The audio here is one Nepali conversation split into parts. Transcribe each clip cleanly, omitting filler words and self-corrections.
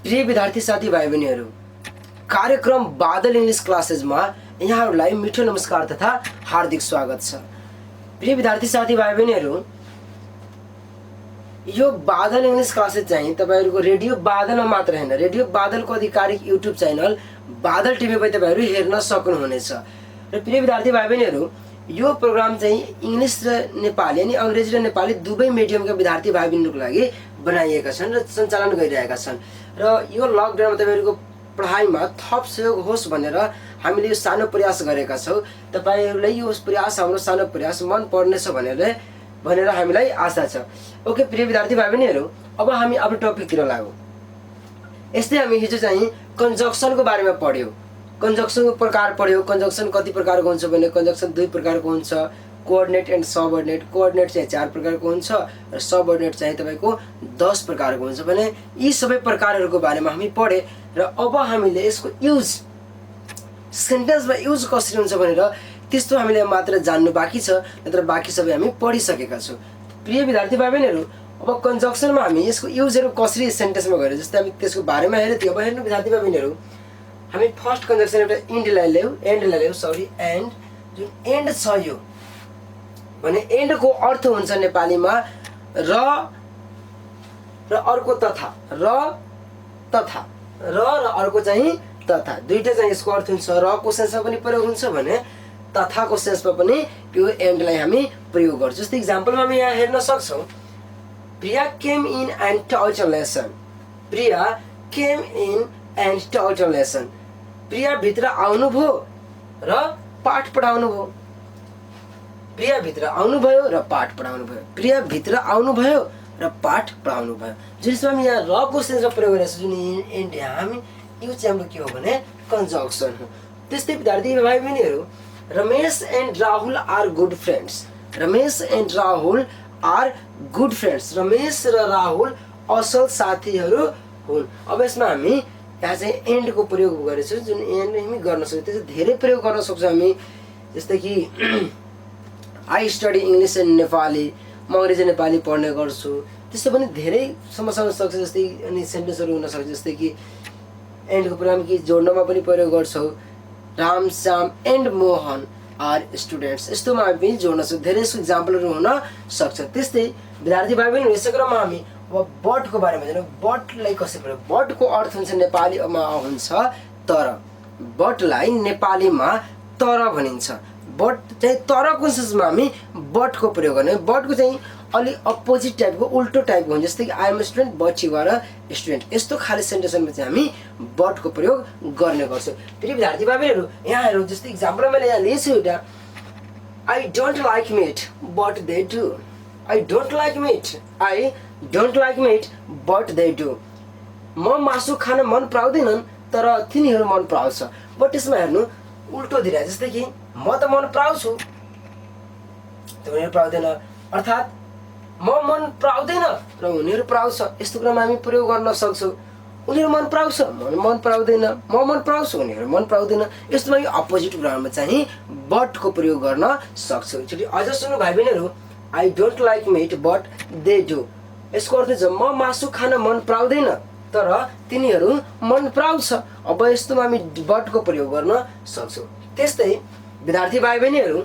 प्रिय विद्यार्थी साथी भाइ बहिनीहरू, कार्यक्रम बादल इंग्लिश क्लासेसमा यहाँहरूलाई मिठो नमस्कार तथा हार्दिक स्वागत छ। प्रिय विद्यार्थी साथी भाइ बहिनीहरू, यो बादल इंग्लिश क्लासेस चाहिँ तपाईहरुको रेडियो बादलमा मात्र हैन, रेडियो बादलको आधिकारिक युट्युब च्यानल बादल टिभी मा तपाईहरु हेर्न सक्नुहुनेछ। र प्रिय विद्यार्थी भाइ बहिनीहरू, यो प्रोग्राम चाहिँ इंग्लिश र नेपाली यानी अंग्रेजी र नेपाली दुवै मिडियमका विद्यार्थी भाइ बहिनीहरूको लागि बनाइएका छन् र सञ्चालन गरिरहेका छन्। र यो लकडाउनमा तपाईहरुको पढाइमा थप सहयोग होस् भनेर हामीले यो सानो प्रयास गरेका छौं। तपाईहरुलाई यो प्रयास, हाम्रो सानो प्रयास मन पर्नेछ भनेर हामीलाई आशा छ। ओके प्रिय विद्यार्थी भाइ बहिनीहरू, अब हामी आफ्नो टपिकतिर लागौं। यस्तै हामी हिजो चाहिँ कन्जक्सनको बारेमा पढ्यौं, कन्जक्सनको प्रकार पढ्यौं। कन्जक्सन कति प्रकारको हुन्छ भने कन्जक्सन दुई प्रकारको हुन्छ, कोअर्डिनेट एन्ड सबअर्डिनेट। कोअर्डिनेट चाहिँ 4 प्रकारको हुन्छ र सबअर्डिनेट चाहिँ तपाईको 10 प्रकारको हुन्छ भने यी सबै प्रकारहरूको बारेमा हामी पढे र अब हामीले यसको युज सेन्टेन्समा युज कसरी हुन्छ भनेर त्यस्तो हामीले मात्र जान्नु बाँकी छ, नत्र बाँकी सबै हामी पढिसकेका छौं। प्रिय विद्यार्थी भाइ बहिनीहरू, अब कन्जक्सनमा हामी यसको युजहरू कसरी सेन्टेन्समा गरे जस्तै हामी त्यसको बारेमा हेरेको थियौँ। अब हेर्नु विद्यार्थी भाइ बहिनीहरू, हामी फर्स्ट कन्जक्सन एउटा एन्डलाई ल्यायौँ एन्ड जुन एन्ड छ यो भने एन्डको अर्थ हुन्छ नेपालीमा र अर्को तथा, र अर्को चाहिँ तथा, दुईटा चाहिँ यसको अर्थ हुन्छ। र को सेन्समा पनि प्रयोग हुन्छ भने तथाको सेन्समा पनि यो एन्डलाई हामी प्रयोग गर्छौँ। जस्तै इक्जाम्पलमा हामी यहाँ हेर्न सक्छौँ, Priya came in and taught a lesson. Priya came in and taught a lesson. Priya भित्र आउनुभयो र पाठ पढाउनु भयो। प्रिया भित्र आउनुभयो र पाठ पढाउनु भयो। प्रिया भित्र आउनुभयो र पाठ पढाउनु भयो। जसमा हामी यहाँ र को सेन्समा प्रयोग गरेका छौँ, जुन एन्ड हामी यो चाहिँ हाम्रो के हो भने कन्जक्सन हो। त्यस्तै विद्यार्थी भाइ बहिनीहरू, Ramesh and Rahul are good friends. Ramesh and Rahul are good friends. Ramesh र राहुल असल साथीहरू हुन्। अब यसमा हामी यहाँ चाहिँ एन्डको प्रयोग गरेछौँ, जुन एन्ड हामी गर्न सक्छौँ। त्यसै धेरै प्रयोग गर्न सक्छौँ हामी, जस्तै कि I study English and Nepali, म अङ्ग्रेजी नेपाली पढ्ने गर्छु। त्यस्तो पनि धेरै समस्या हुन सक्छ। जस्तै अनि सेन्टेन्सहरू हुन सक्छ, जस्तै कि एन्डको प्रयोग कि जोड्नमा पनि प्रयोग गर्छौँ। Ram Shyam and Mohan are students, यस्तोमा हामी पनि जोड्न सक्छौँ। धेरै इक्जाम्पलहरू हुन सक्छ। त्यस्तै विद्यार्थी भाइ बहिनी, यसै क्रममा हामी अब बटको बारेमा जान्छौँ। बटलाई कसरी प्रयोग, बटको अर्थ हुन्छ नेपालीमा हुन्छ तर। बटलाई नेपालीमा तर भनिन्छ। बट चाहिँ तरको सेन्समा हामी बटको प्रयोग गर्ने। बटको चाहिँ अलि अपोजिट टाइपको, उल्टो टाइपको हुन्छ। जस्तै कि I am student but you are a student. यस्तो खाले सेन्टेन्समा चाहिँ हामी बटको प्रयोग गर्ने गर्छौँ। फेरि विद्यार्थी भाइ बहिनीहरू, यहाँ हेरौँ, जस्तै इक्जाम्पल मैले यहाँ लिएछु एउटा, I don't like meat but they do. I don't like meat but they do. म मासु खान मन पराउँदैनन् तर तिनीहरू मन पराउँछ। बट यसमा हेर्नु उल्टो दिइरहेको, जस्तै कि म त मन पराउँछु उनीहरू पराउँदैन, अर्थात् म मन पराउँदैन र उनीहरू पराउँछ। यस्तो क्रममा हामी प्रयोग गर्न सक्छौँ। उनीहरू मन पराउँछ, म मन पराउँदैन, म मन पराउँछु, उनीहरू मन पराउँदैन। यस्तोमा यो अपोजिट ग्राउन्डमा चाहिँ बटको प्रयोग गर्न सक्छौँ। एकचोटि अझ सुन्नु भाइ बहिनीहरू, I don't like meat but they do. यसको अर्थ छ म मासु खान मन पराउँदैन तर तिनीहरू मन पराउँछ। अब यस्तोमा हामी बटको प्रयोग गर्न सक्छौँ। त्यस्तै विद्यार्थी भाइ बहिनीहरू,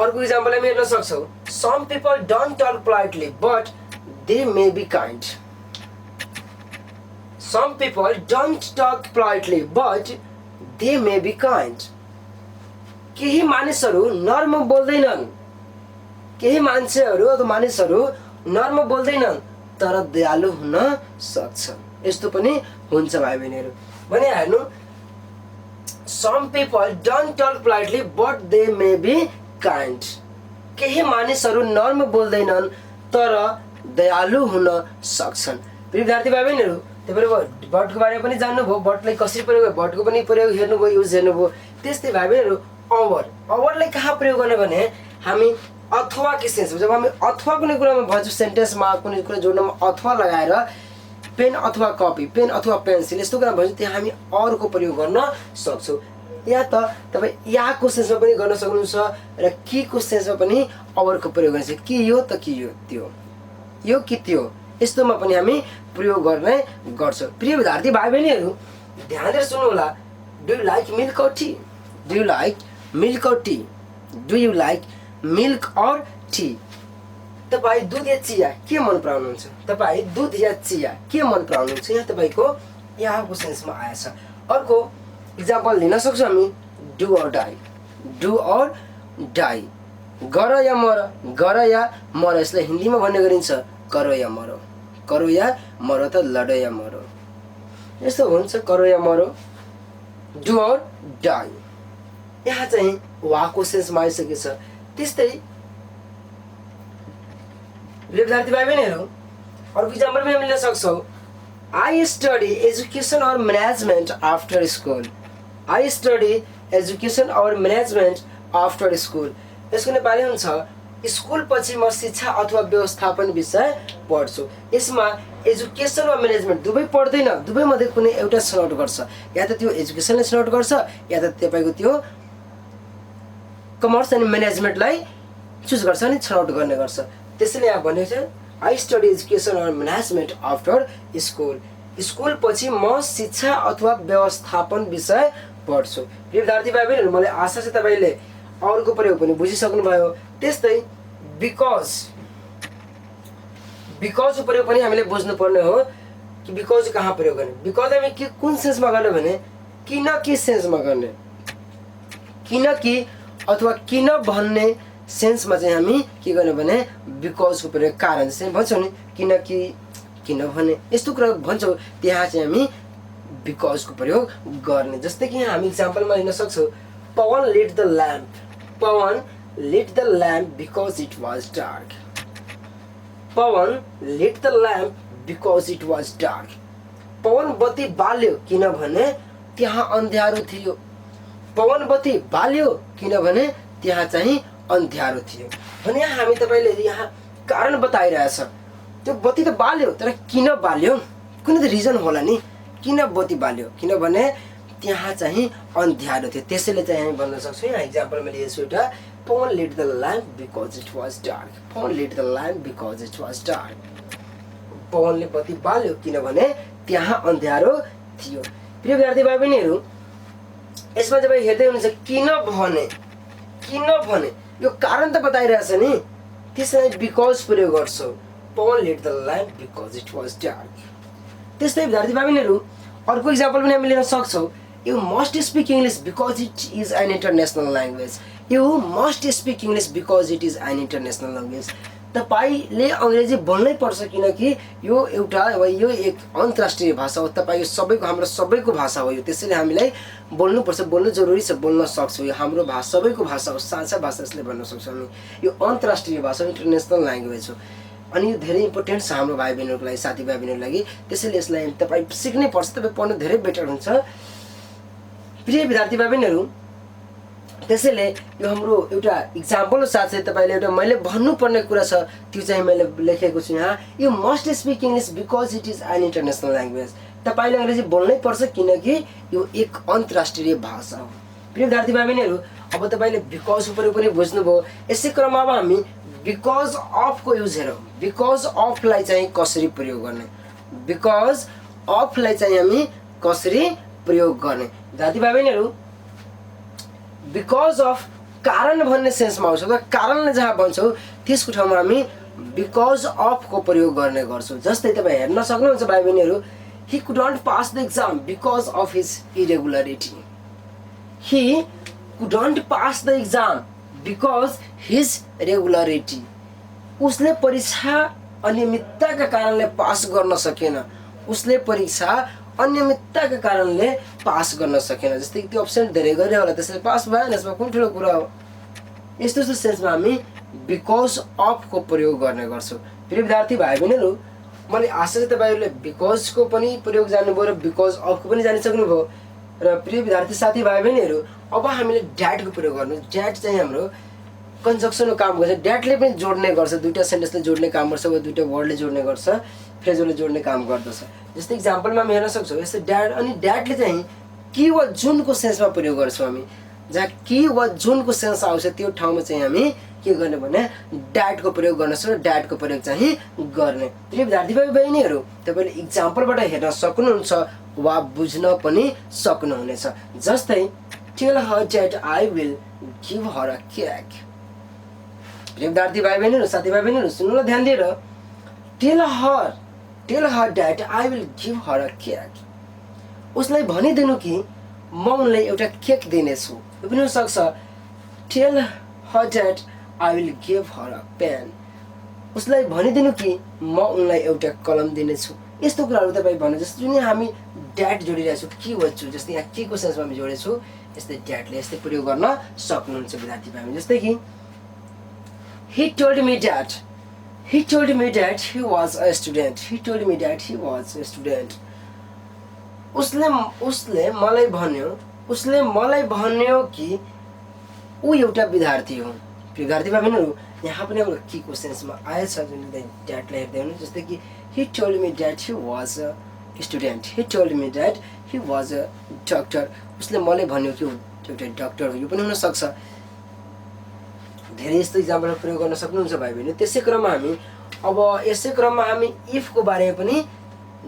अर्को इक्जाम्पल हामी हेर्न सक्छौँ, some people don't talk politely but they may be kind. Some people don't talk politely but they may be kind. केही मानिसहरू नर्म बोल्दैनन्, केही मान्छेहरू अथवा मानिसहरू नर्म बोल्दैनन् तर दयालु हुन सक्छ। यस्तो पनि हुन्छ भाइ बहिनीहरू। भने हेर्नु, some people don't talk politely but they may be kind। केही मानिसहरू नर्म बोल्दैनन् तर दयालु हुन सक्छन्। विद्यार्थी भाइ बहिनीहरू, तपाईहरु बटको बारेमा पनि जान्नुभयो, बटलाई कसरी प्रयोग, बटको पनि प्रयोग हेर्नुभयो, युज हेर्नुभयो। त्यस्तै भाइ बहिनीहरू, ओभरलाई कहाँ प्रयोग गर्ने भने हामी अथवा के सेन्स, जब हामी अथवा कुनै कुरामा भन्छौँ, सेन्टेन्समा कुनै कुरा जोड्नमा अथवा लगाएर पेन अथवा कपी, पेन अथवा पेन्सिल यस्तो कुरा भन्छ, त्यहाँ हामी अरूको प्रयोग गर्न सक्छौँ। या त तपाईँ याको सेन्समा पनि गर्न सक्नुहुन्छ र कि को सेन्समा पनि अरूको प्रयोग गर्नुहुन्छ। कि यो त कि यो त्यो, यो कि त्यो, यस्तोमा पनि हामी प्रयोग गर्ने गर्छौँ। प्रिय विद्यार्थी भाइ बहिनीहरू ध्यान दिएर सुन्नु होला। Do you like milk or tea? Do you like milk or tea? Do you like milk or tea? तपाईँ दुध या चिया के मन पराउनुहुन्छ? तपाईँ दुध या चिया के मन पराउनुहुन्छ? यहाँ तपाईँको यहाँको सेन्समा आएछ। अर्को इक्जाम्पल लिन सक्छौँ हामी। डु और डाई? डु और डाई, गर या मर? गर या मर, यसलाई हिन्दीमा भन्ने गरिन्छ करो या मरो। करो या मरो त लडो या मरो, यस्तो हुन्छ करो या मरो। डु और डाई यहाँ चाहिँ वाको सेन्समा आइसकेछ। त्यस्तै विद्यार्थी भाइ बहिनीहरू अर्को इक्जाम्पल पनि हामी लिन सक्छौँ। आई स्टडी एजुकेसन और management after school. I study education और म्यानेजमेन्ट आफ्टर स्कुल, यसको नेपाली हुन्छ स्कुल पछि म शिक्षा अथवा व्यवस्थापन विषय पढ्छु। यसमा एजुकेसन वा म्यानेजमेन्ट दुवै पढ्दैन, दुवै मध्ये कुनै एउटा छनौट गर्छ। या त त्यो एजुकेसनले छनौट गर्छ या त तपाईँको त्यो कमर्स अनि म्यानेजमेन्टलाई चुज गर्छ अनि छनौट गर्ने गर्छ। त्यसैले यहाँ भनेको छ आई स्टडी एजुकेसन और म्यानेजमेन्ट आफ्टर स्कुल। स्कुल पछि म शिक्षा अथवा व्यवस्थापन विषय पढ्छु। विद्यार्थी भाइ बहिनीहरू मलाई आशा छ तपाईँले अर्को प्रयोग पनि बुझिसक्नुभयो। त्यस्तै बिकज, बिकज प्रयोग पनि हामीले बुझ्नुपर्ने हो कि बिकज कहाँ प्रयोग गर्ने। बिकज हामी के कुन सेन्समा गर्ने भने किनकि सेन्समा गर्ने। किनकि अथवा किन भन्ने सेन्समा चाहिँ हामी के गर्ने भने बिकजको प्रयोग, कारण चाहिँ भन्छौँ नि किनकि, किनभने यस्तो कुरा भन्छौँ त्यहाँ चाहिँ हामी बिकजको प्रयोग गर्ने। जस्तै कि यहाँ हामी इक्जाम्पलमा लिन सक्छौँ। पवन लिट the lamp, Pawan lit the lamp because it was dark. Pawan lit the lamp because it was dark. Pawan बत्ती बाल्यो किनभने त्यहाँ अन्ध्यारो थियो। पवन बत्ती बाल्यो किनभने त्यहाँ चाहिँ अन्ध्यारो थियो। भने हामी तपाईँले यहाँ कारण बताइरहेछ। त्यो बत्ती त बाल्यो तर किन बाल्यो, कुनै त रिजन होला नि किन बत्ती बाल्यो, किनभने त्यहाँ चाहिँ अन्ध्यारो थियो। त्यसैले चाहिँ हामी भन्न सक्छौँ। यहाँ इक्जाम्पलमा लिएछु एउटा Pawan lit the lamp because it was dark. Pawan lit the lamp because it was dark. पवनले बत्ती बाल्यो किनभने त्यहाँ अन्ध्यारो थियो। प्रिय विद्यार्थी भाइ बहिनीहरू यसमा जब हेर्दै हुनुहुन्छ किन भने, किन भने यो कारण त बताइरहेछ नि, त्यसलाई बिकज प्रयोग गर्छौँ। Pawan lit the lamp because it was dark. त्यस्तै विद्यार्थी भाइ बहिनीहरू अर्को इक्जाम्पल पनि हामी लिन सक्छौँ। You must speak English because it is an international language. You must speak English because it is an international language. तपाईले अङ्ग्रेजी बोल्नै पर्छ किनकि यो एउटा यो एक अन्तर्राष्ट्रिय भाषा हो। तपाईँ सबैको, हाम्रो सबैको भाषा हो यो। त्यसैले हामीलाई बोल्नुपर्छ, बोल्नु जरुरी छ, बोल्न सक्छौँ। यो हाम्रो भाषा सबैको भाषा हो, साझा भाषा यसले भन्न सक्छौँ हामी। यो अन्तर्राष्ट्रिय भाषा, इन्टरनेसनल ल्याङ्ग्वेज हो अनि यो धेरै इम्पोर्टेन्ट छ हाम्रो भाइ बहिनीहरूको लागि, साथी भाइ बहिनीहरूको लागि। त्यसैले यसलाई तपाईँ सिक्नै पर्छ, तपाईँ पढ्नु धेरै बेटर हुन्छ। प्रिय विद्यार्थी भाइ बहिनीहरू त्यसैले यो हाम्रो एउटा इक्जाम्पल हो। साथै तपाईँले एउटा मैले भन्नुपर्ने कुरा छ त्यो चाहिँ मैले लेखेको छु यहाँ। You must speak English because it is an international language. तपाईँले अङ्ग्रेजी बोल्नै पर्छ किनकि यो एक अन्तर्राष्ट्रिय भाषा हो। प्रिय विद्यार्थी भाइ बहिनीहरू अब तपाईँले बिकज प्रयोग पनि बुझ्नुभयो। यसै क्रममा अब हामी बिकज अफको युज हेरौँ। बिकज अफलाई चाहिँ कसरी प्रयोग गर्ने, बिकज अफलाई चाहिँ हामी कसरी प्रयोग गर्ने। विद्यार्थी भाइ बहिनीहरू बिकज अफ कारण भन्ने सेन्समा आउँछ। कारणले जहाँ भन्छौँ त्यसको ठाउँमा हामी बिकज अफको प्रयोग गर्ने गर्छौँ। जस्तै तपाईँ हेर्न सक्नुहुन्छ भाइ बहिनीहरू, he couldn't pass the exam because of his irregularity. He couldn't pass the exam because his regularity. उसले परीक्षा अनियमितताका कारणले पास गर्न सकेन। उसले परीक्षा अनियमितताका कारणले पास गर्न सकेन। जस्तै त्यो अप्सन धेरै गरे होला त्यसले पास भएन, यसमा कुन ठुलो कुरा हो। यस्तो यस्तो सेन्समा हामी बिकज अफको प्रयोग गर्ने गर्छौँ। फेरि विद्यार्थी भाइ बहिनीहरू मैले आशा छ तपाईँहरूले बिकजको पनि प्रयोग जान्नुभयो र बिकज अफको पनि जानिसक्नुभयो। र प्रिय विद्यार्थी साथी भाइ बहिनीहरू अब हामीले ड्याटको प्रयोग गर्नु। ड्याट चाहिँ हाम्रो कन्जक्सनको काम गर्छ। ड्याटले पनि जोड्ने गर्छ, दुईवटा सेन्टेन्सले जोड्ने काम गर्छ वा दुईवटा वर्डले जोड्ने गर्छ, फ्रेजले जोड्ने काम गर्दछ। जस्तै इक्जाम्पलमा हामी हेर्न सक्छौँ यस्तै ड्याट। अनि ड्याटले चाहिँ कि वा जुनको सेन्समा प्रयोग गर्छौँ हामी। जहाँ कि वा जुनको सेन्स आउँछ त्यो ठाउँमा चाहिँ हामी के गर्ने भने ड्याटको प्रयोग गर्न सक्छ, ड्याटको प्रयोग चाहिँ गर्ने। प्रिय विद्यार्थी भाइ बहिनीहरू, तपाईँले इक्जाम्पलबाट हेर्न सक्नुहुन्छ वा बुझ्न पनि सक्नुहुनेछ। जस्तै tail her that I will give her a cake. प्रिय विद्यार्थी भाइ बहिनीहरू, साथीभाइ बहिनीहरू, सुन्नु ल ध्यान दिएर। Tail her that I will give her a cake. उसलाई भनिदिनु कि म उनलाई एउटा केक दिनेछु। यो पनि हुनसक्छ tell her that I will give her a pen. उसलाई भनिदिनु कि म उनलाई एउटा कलम दिनेछु। यस्तो कुराहरू तपाईँ भन्नु, जस्तो जुन हामी ड्याट जोडिरहेको छु, के भन्छु, जस्तै यहाँ के को सेन्समा हामी जोडेको छु, यस्तै ड्याटले यस्तै प्रयोग गर्न सक्नुहुन्छ विद्यार्थी भाइ। जस्तै कि he told me that he was a student. He told me that he was a student. उसले मलाई भन्यो कि ऊ एउटा विद्यार्थी हो। विद्यार्थी भाइ बहिनीहरू, यहाँ पनि हाम्रो के को सेन्समा आएछ जुन ड्याटलाई हेर्दै हुनु। जस्तै कि he told me that he was a student. He told me that he was a doctor. उसले मलाई भन्यो कि एउटा डक्टर हो। यो पनि हुनसक्छ। धेरै यस्तो इक्जाम्पलहरू प्रयोग गर्न सक्नुहुन्छ भाइ बहिनी। त्यसै क्रममा हामी इफको बारेमा पनि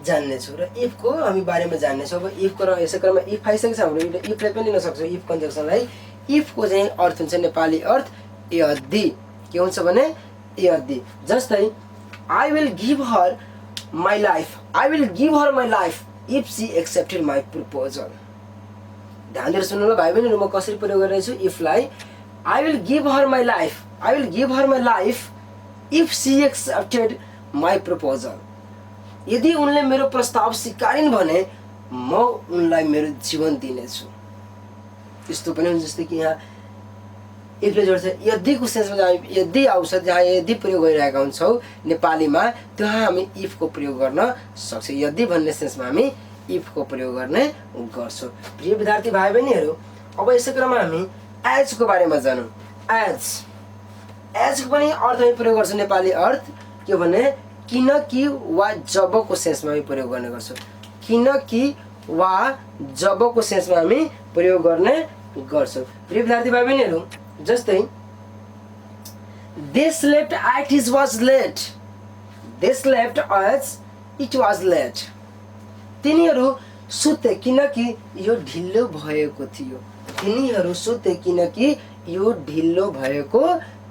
जान्नेछौँ र इफको हामी बारेमा जान्नेछौँ। अब इफको र यसै क्रममा इफ आइसकेको छ हाम्रो। इफलाई पनि लिन सक्छौँ, इफ कन्जक्सनलाई। इफको चाहिँ अर्थ हुन्छ नेपाली अर्थ यदि। के हुन्छ भने यदि। जस्तै I will give her my life if she accepted my proposal. ध्यान दिएर सुन्नु ल भाइ बहिनीहरू, म कसरी प्रयोग गरिरहेछु इफलाई। I will give her my life if she accepted my proposal. यदि उनले मेरो प्रस्ताव स्वीकारिन् भने म उनलाई मेरो जीवन दिनेछु। यस्तो पनि हुन्छ। जस्तै कि यहाँ इफले जोड्छ यदिको सेन्समा जहाँ यदि आउँछ, जहाँ यदि प्रयोग गरिरहेका हुन्छौँ नेपालीमा, त्यहाँ हामी इफको प्रयोग गर्न सक्छौँ। यदि भन्ने सेन्समा हामी इफको प्रयोग गर्ने गर्छौँ। प्रिय विद्यार्थी भाइ बहिनीहरू, अब यसै क्रममा हामी एजको बारेमा जानौँ। एजको पनि अर्थ हामी प्रयोग गर्छौँ नेपाली अर्थ के भने किनकि वा जबको सेन्समा हामी प्रयोग गर्ने गर्छौँ। किनकि वा जबको सेन्समा हामी प्रयोग गर्ने गर्छौँ। प्रिय विद्यार्थी भाइ बहिनीहरू, जस्तै they slept as it was late. तिनीहरू सुते किनकि यो ढिलो भएको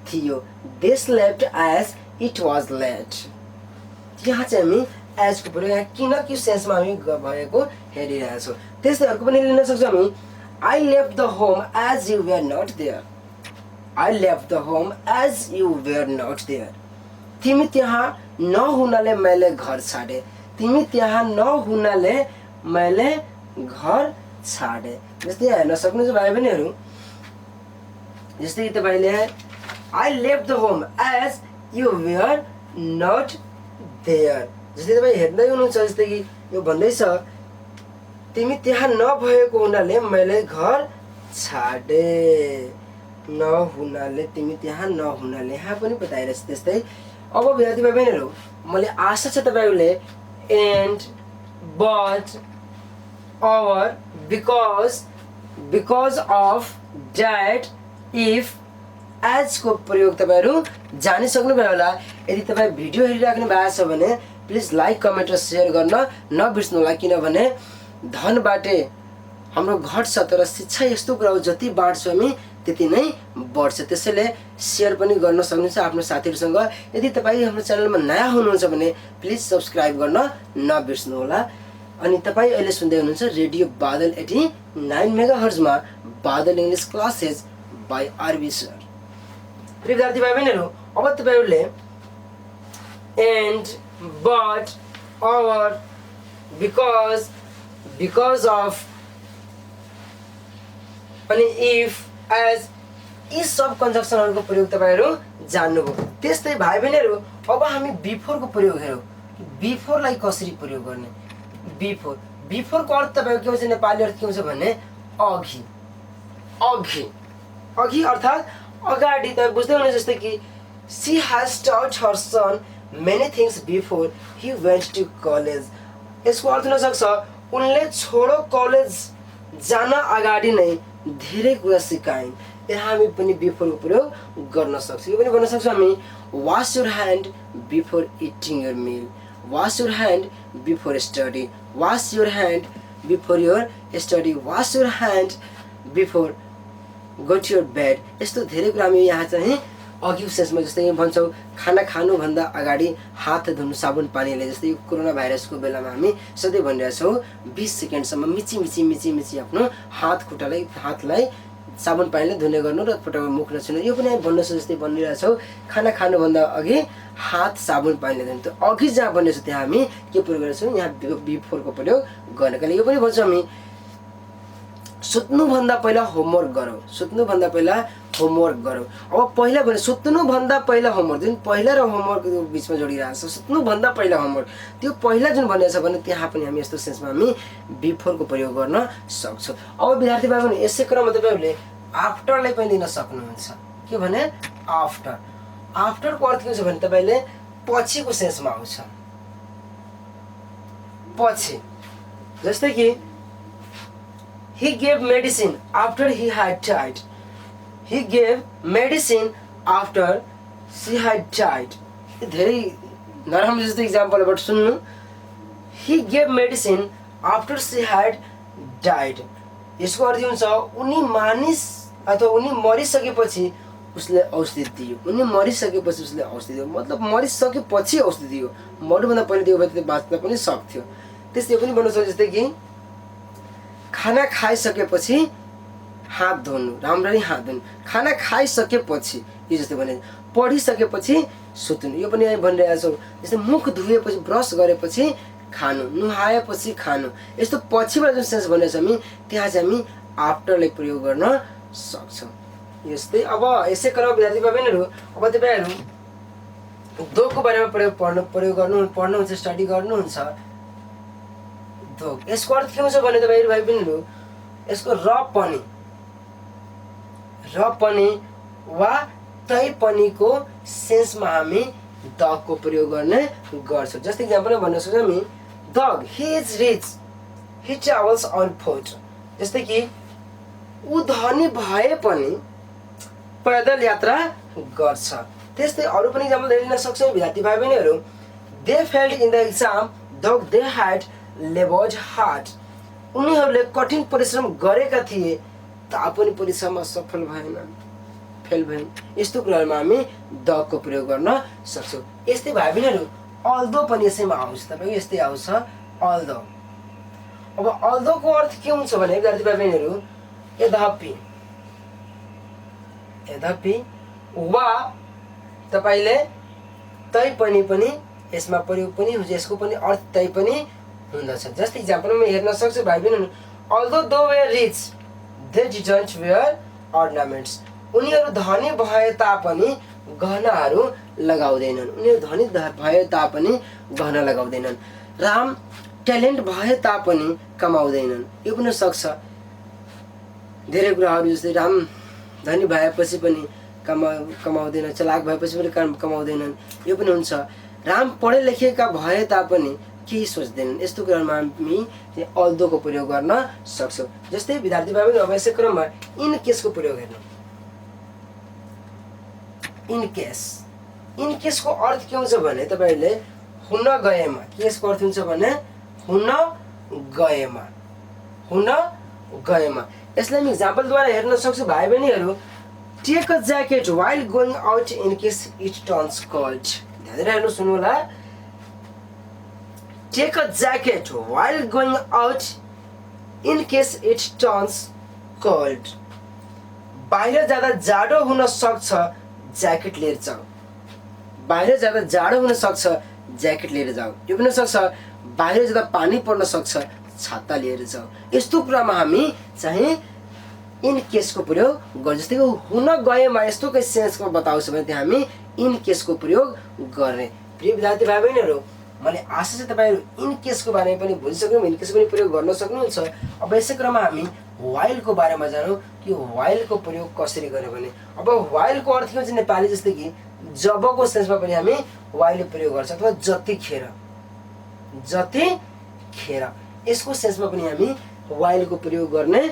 थियो। They slept as it was late. यहाँ चाहिँ हामी एजको प्रयोग यहाँ किनकि सेन्समा हामी भएको हेरिरहेछौँ। त्यस्तै अर्को पनि लिन सक्छौँ हामी। I left the home as you were not there. तिमी त्यहाँ नहुनाले मैले घर छाडे। जस्तै हेर्न सक्नुहुन्छ भाइ बहिनीहरू। जस्तै तपाईँले I left the home as you were not there. जस्तै तपाईँ हेर्दै हुनुहुन्छ। जस्तै कि यो भन्दैछ तिमी त्यहाँ नभएको हुनाले मैले घर छाडे। तिमी त्यहाँ नहुनाले यहाँ पनि बताइरहेछ। त्यस्तै अब विद्यार्थी भाइ बहिनीहरू, मैले आशा छ तपाईँहरूले and but or because of that if as को प्रयोग तपाईँहरू जानिसक्नुभयो होला। यदि तपाईँ भिडियो हेरिराख्नु भएको छ भने प्लिज लाइक कमेन्ट र सेयर गर्न नबिर्स्नु होला। किनभने धन बाटे हाम्रो घट्छ तर शिक्षा यस्तो कुरा हो जति बाँड्छौँ हामी त्यति नै बढ्छ। त्यसैले सेयर पनि गर्न सक्नुहुन्छ आफ्नो साथीहरूसँग। यदि तपाईँ हाम्रो च्यानलमा नयाँ हुनुहुन्छ भने प्लिज सब्सक्राइब गर्न नबिर्स्नु होला। अनि तपाईँ अहिले सुन्दै हुनुहुन्छ रेडियो बादल 89 मेगाहर्जमा Badal English classes by RB sir. विद्यार्थी भाइ बहिनीहरू, अब तपाईँहरूले and but or because of अनि इफ एज यी सब कन्जक्सनहरूको प्रयोग तपाईँहरू जान्नुभयो। त्यस्तै भाइ बहिनीहरू, अब हामी बिफोरको प्रयोग हेरौँ। बिफोरलाई कसरी प्रयोग गर्ने। बिफोरको अर्थ तपाईँको के हुन्छ, नेपाली अर्थ के हुन्छ भने अघि अर्थात् अगाडि। तपाईँ बुझ्दै हुनुहुन्छ। जस्तै कि she has taught her son many things before he went to college. यसको अर्थ हुनसक्छ उनले छोडो कलेज जान अगाडि नै धेरै कुरा सिकाइन्। यहाँ हामी पनि बिफोरको प्रयोग गर्न सक्छौँ। यो पनि भन्न सक्छौँ हामी wash your hand before eating your meal, wash your hand before study, wash your hand before your study, wash your hand before go to your bed. यस्तो धेरै कुरा हामी यहाँ चाहिँ अघि सेन्समा जस्तै भन्छौँ खाना खानुभन्दा अगाडि हात धुनु साबुन पानीले। जस्तै यो कोरोना भाइरसको बेलामा हामी सधैँ भनिरहेछौँ 20 सेकेन्डसम्म मिची मिची मिची मिची आफ्नो हातलाई साबुन पानीले धुने गर्नु र पटक मुख नछुनु। यो पनि हामी भन्न जस्तै भनिरहेछौँ खाना खानुभन्दा अघि हात साबुन पानीले धुनु। त अघि जहाँ भनिरहेछौँ त्यहाँ हामी के प्रयोग गरेछौँ, यहाँ बिफोरको प्रयोग गर्नका लागि। यो पनि भन्छौँ हामी सुत्नुभन्दा पहिला होमवर्क गरौँ, सुत्नुभन्दा पहिला होमवर्क गरौँ। अब पहिला भने सुत्नुभन्दा पहिला होमवर्क, जुन पहिला र होमवर्क बिचमा जोडिरहेको छ, सुत्नुभन्दा पहिला होमवर्क, त्यो पहिला जुन भनिएको छ भने त्यहाँ पनि हामी यस्तो सेन्समा हामी बिफोरको प्रयोग गर्न सक्छौँ। अब विद्यार्थी भाइ बहिनी यसै क्रममा तपाईँहरूले आफ्टरलाई पनि लिन सक्नुहुन्छ। के भने आफ्टर, आफ्टरको अर्थ के हुन्छ भने तपाईँले पछिको सेन्समा आउँछ, पछि। जस्तै कि he gave medicine after he had died, he gave medicine after she had died। धेरै नराम्रो जस्तो इक्जाम्पलबाट सुन्नु। he gave medicine after she had died, यसको अर्थ हुन्छ उनी मानिस अथवा उनी मरिसकेपछि उसले औषधि दियो, उनी मरिसकेपछि उसले औषधि दियो, मतलब मरिसकेपछि औषधि दियो। मर्नुभन्दा पहिले दियो भने त्यो बाँच्न पनि सक्थ्यो। त्यस्तै पनि भन्नु सक्छ जस्तै कि खाना खाइसकेपछि हात धुनु, राम्ररी हात धुनु, खाना खाइसकेपछि। यो जस्तै भने पढिसकेपछि सुत्नु, यो पनि हामी भनिरहेका छौँ। जस्तै मुख धुएपछि, ब्रस गरेपछि खानु, नुहाएपछि खानु। यस्तो पछिबाट जुन सेन्स भनेको छ हामी त्यहाँ चाहिँ हामी आफ्टरलाई प्रयोग गर्न सक्छौँ। यस्तै अब यसै क्रममा विद्यार्थी बहिनीहरू अब तपाईँहरू दोको बारेमा पढ्नुहुन्छ, स्टडी गर्नुहुन्छ। दोग यसको अर्थ के हुन्छ भने तपाईँहरू भाइ बहिनीहरू यसको र पनि वा तै पनिको सेन्समा हामी दगको प्रयोग गर्ने गर्छौँ। जस्तै इक्जाम्पलमा भन्न सक्छौँ हामी though he is rich he travels on foot. जस्तै कि ऊ धनी भए पनि पैदल यात्रा गर्छ। त्यस्तै अरू पनि इक्जाम्पल धेरै लिन सक्छौँ विद्यार्थी भाइ बहिनीहरू। They failed in the exam दग दे ह्याड लेबर्ड हार्ट, उनीहरूले कठिन परिश्रम गरेका थिए तापनि परिश्रममा सफल भएनन्, फेल भएन। यस्तो कुराहरूमा हामी दगको प्रयोग गर्न सक्छौँ। यस्तै भाइ बहिनीहरू अल्दो पनि यसैमा आउँछ, तपाईँको यस्तै आउँछ अल्दो। अब अल्दोको अर्थ के हुन्छ भने विद्यार्थी भाइ बहिनीहरू यद्यपि वा तपाईँले तैपनि पनि यसमा प्रयोग पनि हुन्छ, यसको पनि अर्थ तै पनि हुँदछ। जस्तै इक्जाम्पलमा हेर्न सक्छु भाइ बहिनीहरू although were rich they didn't wear ornaments, उनीहरू धनी भए तापनि गहनाहरू लगाउँदैनन्, उनीहरू धनी भए तापनि गहना लगाउँदैनन्। राम ट्यालेन्ट भए तापनि कमाउँदैनन्, यो पनि सक्छ। धेरै कुराहरू जस्तै राम धनी भएपछि पनि कमाउँदैन, चलाक भएपछि पनि कमाउँदैनन्, यो पनि हुन्छ। राम पढे लेखेका भए तापनि केही सोच्दैनन्, यस्तो कुरामा हामी अल्दोको प्रयोग गर्न सक्छौँ। जस्तै विद्यार्थी भाइ बहिनी अब यसै क्रममा इन केसको प्रयोग हेर्नु। इन केसको अर्थ के हुन्छ भने तपाईँहरूले हुन गएमा, केसको अर्थ हुन्छ भने हुन गएमा। यसलाई हामी इक्जाम्पलद्वारा हेर्न सक्छौँ भाइ बहिनीहरू। Take a jacket while going out in case it turns cold. ध्यान हेर्नु सुन्नु होला। Take a jacket while going out in case it turns cold, बाहिर जाँदा जाडो हुन सक्छ ज्याकेट लिएर जाऊ, बाहिर जाँदा जाडो हुन सक्छ ज्याकेट लिएर जाऊ। यो पनि सक्छ बाहिर जाँदा पानी पर्न सक्छ छाता लिएर जाऊ। यस्तो कुरामा हामी चाहिँ इन केसको प्रयोग गर्छ। जस्तै हुन गएमा यस्तो केही सेन्समा बताउँछ भने त्यहाँ हामी इन केसको प्रयोग गर्ने। प्रिय विद्यार्थी भाइ बहिनीहरू मैले आशा छ तपाईँहरू इन केसको बारेमा पनि बुझिसक्नु, इन केसको पनि प्रयोग गर्न सक्नुहुन्छ। अब यसै क्रममा हामी वाइलको बारेमा जानौँ कि वाइलको प्रयोग कसरी गर्ने भने। अब वाइलको अर्थ के हुन्छ नेपाली जस्तै कि जबको सेन्समा पनि हामी वाइल प्रयोग गर्छ, अथवा जतिखेर, यसको सेन्समा पनि हामी वाइलको प्रयोग गर्ने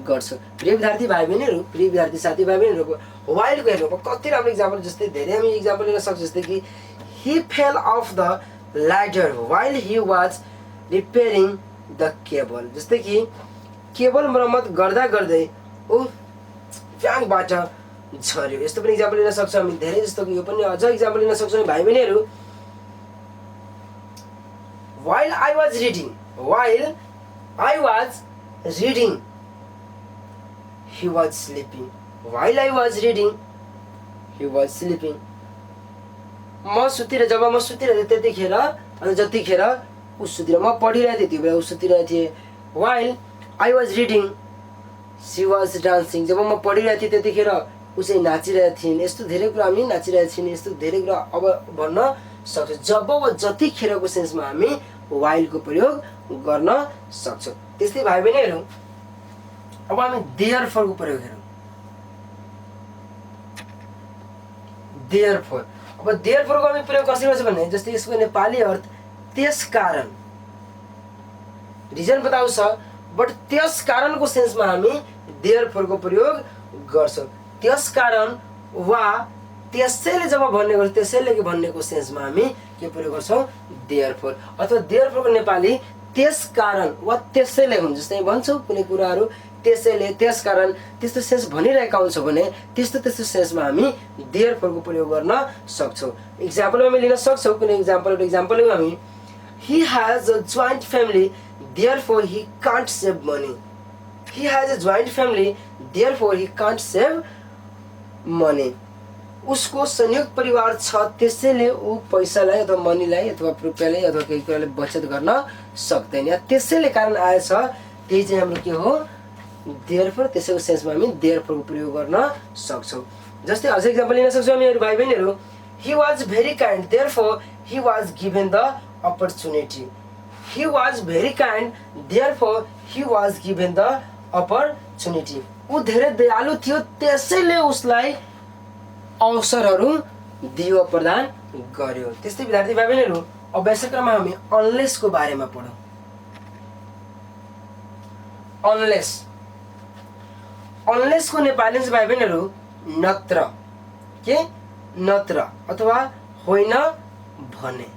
गर्छ। प्रिय विद्यार्थी भाइ बहिनीहरू, प्रिय विद्यार्थी साथी भाइ बहिनीहरूको वाइलको हेर्नु कति राम्रो इक्जाम्पल, जस्तै धेरै हामी इक्जाम्पल लिन सक्छौँ। जस्तै कि he fell off the ladder while he was repairing the cable। जस्तै कि केबल मर्मत गर्दा गर्दै ऊ फ्याङबाट झर्यो, यस्तो पनि इक्जाम्पल लिन सक्छौँ हामी धेरै। जस्तो कि यो पनि अझ इक्जाम्पल लिन सक्छौँ भाइ बहिनीहरू। while I was reading he was sleeping। while I was reading he was sleeping। जब म सुतिरहेको थिएँ त्यतिखेर, अनि जतिखेर ऊ सुतिर म पढिरहेको थिएँ त्यो बेला ऊ सुतिरहेको थिएँ। while I was reading she was dancing। जब म पढिरहेको थिएँ त्यतिखेर ऊ चाहिँ नाचिरहेको थिइन्। यस्तो धेरै कुरा हामी नाचिरहेको थियौँ, यस्तो धेरै कुरा अब भन्न सक्छौँ जब वा जतिखेरको सेन्समा हामी वाइलको प्रयोग गर्न सक्छौँ। त्यस्तै भाइ बहिनीहरू अब हामी देयरफोरको प्रयोग हेरौँ। देयरफोर, अब देयरफोरको हामी प्रयोग कसरी गर्छौँ भने जस्तै यसको नेपाली अर्थ त्यस कारण, रिजन बताउँछ बट त्यस कारणको सेन्समा हामी देयरफोरको प्रयोग गर्छौँ। त्यस कारण वा त्यसैले जब भन्ने गर्छ त्यसैले भन्नेको सेन्समा हामी के प्रयोग गर्छौँ देयरफोर। अथवा देयरफोरको नेपाली त्यस कारण वा त्यसैले हुन्छ। जस्तै भन्छौँ कुनै कुराहरू त्यसैले त्यस कारण त्यस्तो सेन्स भनिरहेका हुन्छौँ भने त्यस्तो सेन्समा हामी देयरफोरको प्रयोग गर्न सक्छौँ। इक्जाम्पल हामी लिन सक्छौँ कुनै इक्जाम्पल हामी he has a joint family therefore he can't save money। he has a joint family therefore he can't save money। उसको संयुक्त परिवार छ त्यसैले ऊ पैसालाई अथवा मनीलाई अथवा रुपियाँलाई अथवा केही कुराले बचत गर्न सक्दैन। या त्यसैले कारण आएछ त्यही चाहिँ हाम्रो के हो देयरफोर। त्यसैको सेन्समा हामी देयरफोरको प्रयोग गर्न सक्छौँ। जस्तै अझै इक्जाम्पल लिन सक्छौँ हामीहरू भाइ बहिनीहरू। he was very kind therefore he was given the opportunity। he was very kind therefore he was given the opportunity। ऊ धेरै दयालु थियो त्यसैले उसलाई अवसरहरू दियो, प्रदान गर्यो। त्यस्तै विद्यार्थी भाइ बहिनीहरू अभ्यासक्रममा हामी अनलेसको बारेमा पढौँ। अनलेसको नेपाली भाइ बहिनीहरू नत्र, के नत्र अथवा होइन भने,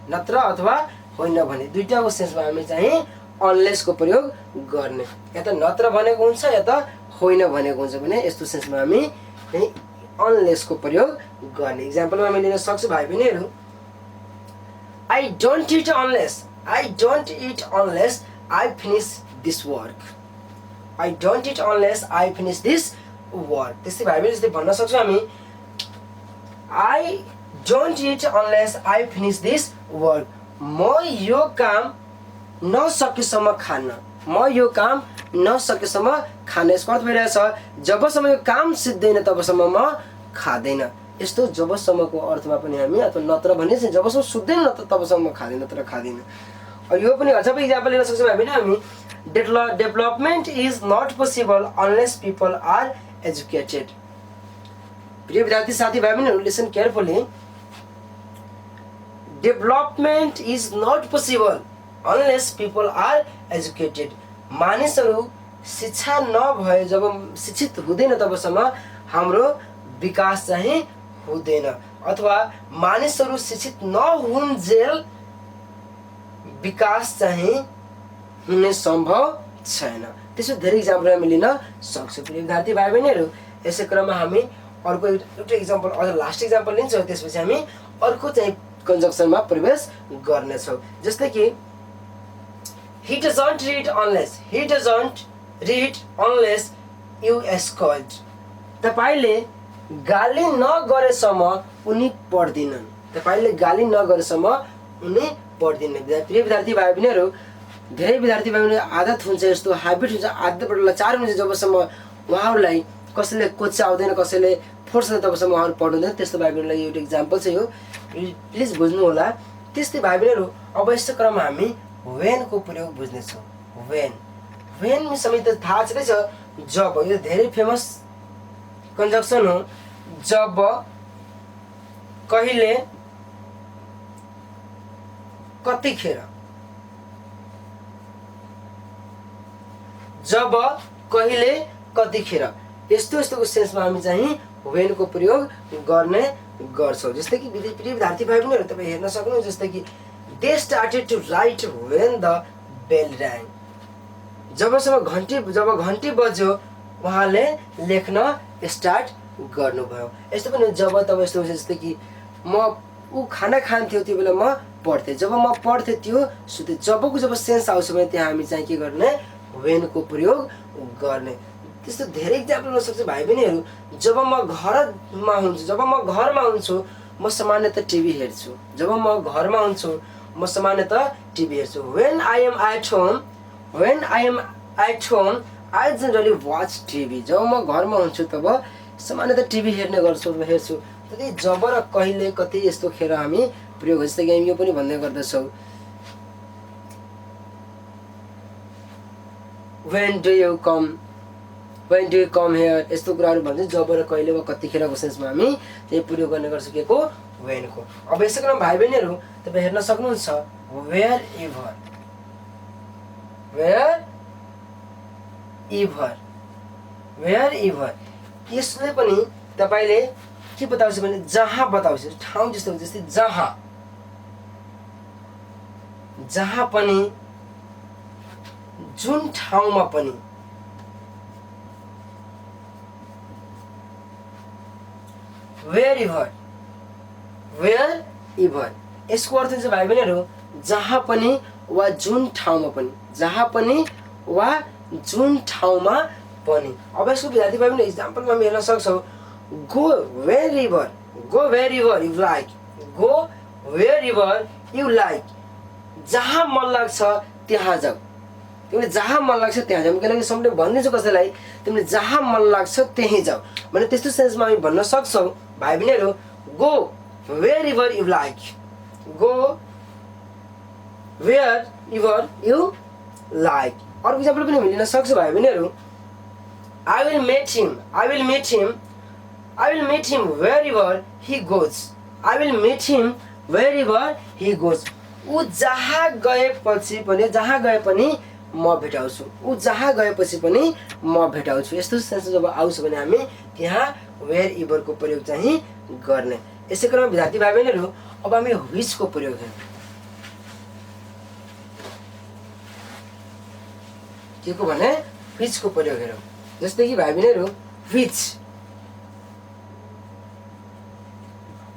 नत्र अथवा होइन भने दुईटाको सेन्समा हामी चाहिँ अनलेसको प्रयोग गर्ने। या त नत्र भनेको हुन्छ या त होइन भनेको हुन्छ भने यस्तो सेन्समा हामी अनलेसको प्रयोग गर्ने। इक्जाम्पलमा हामी लिन सक्छौँ भाइ बहिनीहरू। I don't eat unless I finish this work। I don't eat unless I finish this work। त्यस्तै भाइ बहिनी जस्तै भन्न सक्छौँ हामी I don't eat unless I finish this work। म यो काम नसकेसम्म खान्न, म यो काम नसकेसम्म खान। यसको अर्थ भइरहेछ जबसम्म यो काम सिद्धिदैन तबसम्म म खाँदैन। यस्तो जबसम्मको अर्थमा पनि हामी अथवा नत्र भने चाहिँ जबसम्म सुत्दैन तबसम्म खाँदैन, नत्र खाँदैन। यो पनि अझ पनि इक्जाम्पल लिन सक्छौँ भने हामी development is not possible unless people are educated. प्रिय विद्यार्थी साथी भाइ बहिनीहरू listen carefully. Development is not possible unless people are educated. मानिसहरू शिक्षा नभए जब शिक्षित हुँदैन तबसम्म हाम्रो विकास चाहिँ हुँदैन, अथवा मानिसहरू शिक्षित नहुन्जेल विकास चाहिँ हुने सम्भव छैन। त्यसो धेरै इक्जाम्पल हामी लिन सक्छौँ। प्रिय विद्यार्थी भाइ बहिनीहरू यसै क्रममा हामी अर्को एउटा इक्जाम्पल अझ लास्ट इक्जाम्पल लिन्छौँ, त्यसपछि हामी अर्को चाहिँ कन्जक्सनमा प्रवेश गर्नेछौँ। जस्तै कि he doesn't read unless you scold। तपाईले गाली नगरेसम्म उनी पढ्दिनन्, तपाईले गाली नगरेसम्म उनी पढ्दिनन्। प्रिय विद्यार्थी भाइ बहिनीहरू धेरै विद्यार्थी भाइ बहिनीहरू आदत हुन्छ, यस्तो ह्याबिट हुन्छ, आदतबाट लाचार हुन्छ जबसम्म उहाँहरूलाई कसैले कोच आउँदैन कसैले फोर्स गर्दैन तबसम्म उहाँहरू पढ्नुहुँदैन। त्यस्तो भाइ बहिनीलाई एउटा इक्जाम्पल चाहिँ हो, प्लिज बुझ्नु होला। त्यस्तै भाइ बहिनीहरू अब यस्तो क्रममा हामी वेनको प्रयोग बुझ्नेछौँ। वेन समय त थाहा छँदैछ, जब, यो धेरै फेमस कन्जक्सन हो। जब, कहिले, कतिखेर। जब, कहिले, कतिखेर यस्तो यस्तोको सेन्समा हामी चाहिँ when को प्रयोग गर्ने गर्छौँ। जस्तै कि विद्यार्थी भाइ बहिनीहरू तपाईँ हेर्न सक्नुहुन्छ, जस्तै कि they started to write when the bell rang। जब घन्टी बज्यो उहाँले लेख्न स्टार्ट गर्नुभयो। यस्तो पनि जब तब यस्तो हुन्छ, जस्तै कि ऊ खाना खान्थ्यो त्यो बेला म पढ्थेँ, जब म पढ्थेँ त्यो सुते। जबको जब सेन्स आउँछ भने त्यहाँ हामी चाहिँ के गर्ने when को प्रयोग गर्ने। त्यस्तो धेरै इक्जाम्पल हुन सक्छ भाइ बहिनीहरू। जब म घरमा हुन्छु म सामान्यतः टिभी हेर्छु। जब म घरमा हुन्छु म सामान्यतः टिभी हेर्छु। when I am at home I generally watch TV। जब म घरमा हुन्छु तब सामान्यतः टिभी हेर्ने गर्छु हेर्छु। त्यही जब र कहिले कति यस्तो खेर हामी प्रयोग हुन्छ। जस्तै कि हामी यो पनि भन्ने गर्दछौँ, when do you come here। यस्तो कुराहरू भन्छ जब र कहिले वा कतिखेरको सेन्समा हामी त्यही प्रयोग गर्ने गर्छौँ के को when को। अब यसै क्रममा भाइ बहिनीहरू तपाईँ हेर्न सक्नुहुन्छ wherever यसले पनि तपाईँले के बताउँछ भने जहाँ बताउँछ, ठाउँ जस्तो हुन्छ। जस्तै जहाँ पनि, जुन ठाउँमा पनि। wherever यसको अर्थ हुन्छ भाइ बहिनीहरू जहाँ पनि वा जुन ठाउँमा पनि, जहाँ पनि वा जुन ठाउँमा पनि। अब यसको विद्यार्थी भाइ बहिनी इक्जाम्पलमा हामी हेर्न सक्छौँ, go wherever you like। जहाँ मन लाग्छ त्यहाँ जाऊ। तिमीले जहाँ मन लाग्छ त्यहाँ जाऊ। किनकि सबले भनिदिन्छु कसैलाई तिमीले जहाँ मन लाग्छ त्यहीँ जाऊ भने त्यस्तो सेन्समा हामी भन्न सक्छौँ भाइ बहिनीहरू go wherever you like। अर्को इक्जाम्पल पनि हामी लिन सक्छौँ भाइ बहिनीहरू, I will meet him wherever he goes। ऊ जहाँ गए पनि म भेटाउँछु। यस्तो सेन्स जब आउँछ भने हामी त्यहाँ wherever को प्रयोग चाहिँ गर्ने। यसै क्रममा विद्यार्थी भाइ बहिनीहरू अब हामी which को प्रयोग हेर्छौँ। के को भने which को प्रयोग हेरौँ। जस्तै कि भाइ बहिनीहरू which।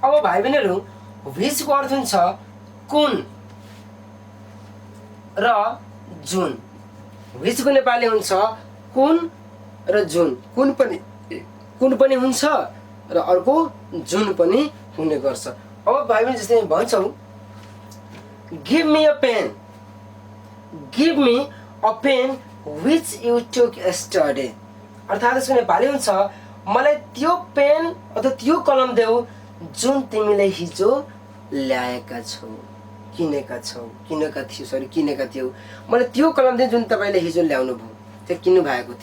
अब भाइ बहिनीहरू which को अर्थ हुन्छ कुन र जुन। which को नेपाली हुन्छ कुन र जुन। कुन पनि हुन्छ र अर्को जुन पनि हुने गर्छ। अब भाइ बहिनी जस्तै भन्छौँ give me a pen which you took yesterday। अर्थात् यसको नेपाली हुन्छ मलाई त्यो पेन अथवा त्यो कलम देऊ जुन तिमीले हिजो ल्याएका थियौ। मलाई त्यो कलम दे जुन तपाईँले हिजो ल्याउनु भयो, त्यो किन्नु भएको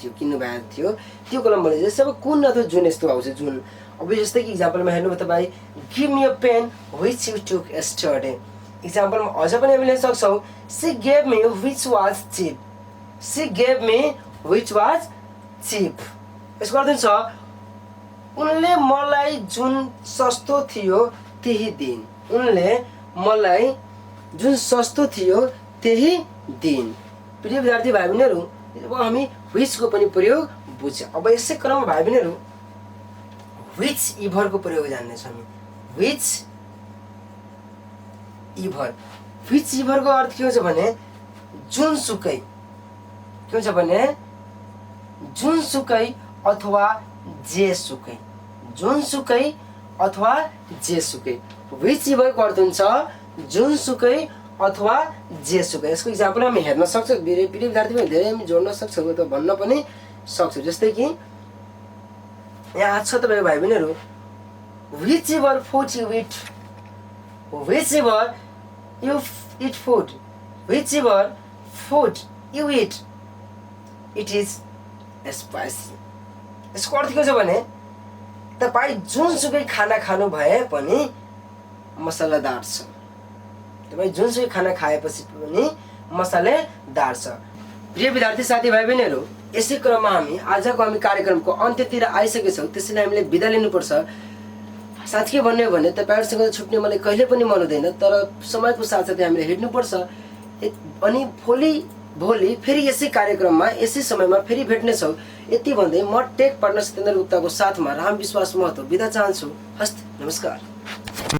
थियो त्यो कलम भने जस्तै अब कुन अथवा जुन यस्तो आउँछ जुन। अब जस्तै कि इक्जाम्पलमा हेर्नुभयो तपाईँ give me a pen which you took yesterday। इक्जाम्पलमा अझ पनि हामी लिन सक्छौँ she gave me which was cheap। यसको अर्थ हुन्छ उनले मलाई जुन सस्तो थियो त्यही दिन। प्रिय विद्यार्थी भाइ बहिनीहरू अब हामी which को पनि प्रयोग बुझ्यौँ। अब यसै क्रममा भाइ बहिनीहरू whichever को प्रयोग जान्नेछौँ हामी। whichever को अर्थ के हुन्छ भने जुनसुकै अथवा जेसुकै। whichever को अर्थ हुन्छ जुनसुकै अथवा जेसुकै। यसको इक्जाम्पल हामी हेर्न सक्छौँ। विद्यार्थीमा धेरै हामी जोड्न सक्छौँ अथवा भन्न पनि सक्छौँ। जस्तै कि यहाँ छ तपाईँ भाइ बहिनीहरू whichever food you eat it is spicy। यसको अर्थ के छ भने तपाईँ जुनसुकै खाना खानु भए पनि मसलादार छ। तपाईँ जुनसुकै खाना खाएपछि पनि मसलादार छ। प्रिय विद्यार्थी साथीभाइ बहिनीहरू, यसै क्रममा हामी कार्यक्रमको अन्त्यतिर आइसकेछौँ। त्यसैले हामीले बिदा लिनुपर्छ। साथ के भन्ने हो भने तपाईँहरूसँग छुट्ने मलाई कहिले पनि मन हुँदैन, तर समयको साथसाथै हामीले हिँड्नुपर्छ। अनि भोलि फेरि यसै कार्यक्रममा यसै समयमा फेरि भेट्नेछौँ। यति भन्दै म टेक पार्टनर सत्येन्द्र गुप्ताको साथमा राम विश्वास महतो बिदा चाहन्छु। हस्त, नमस्कार।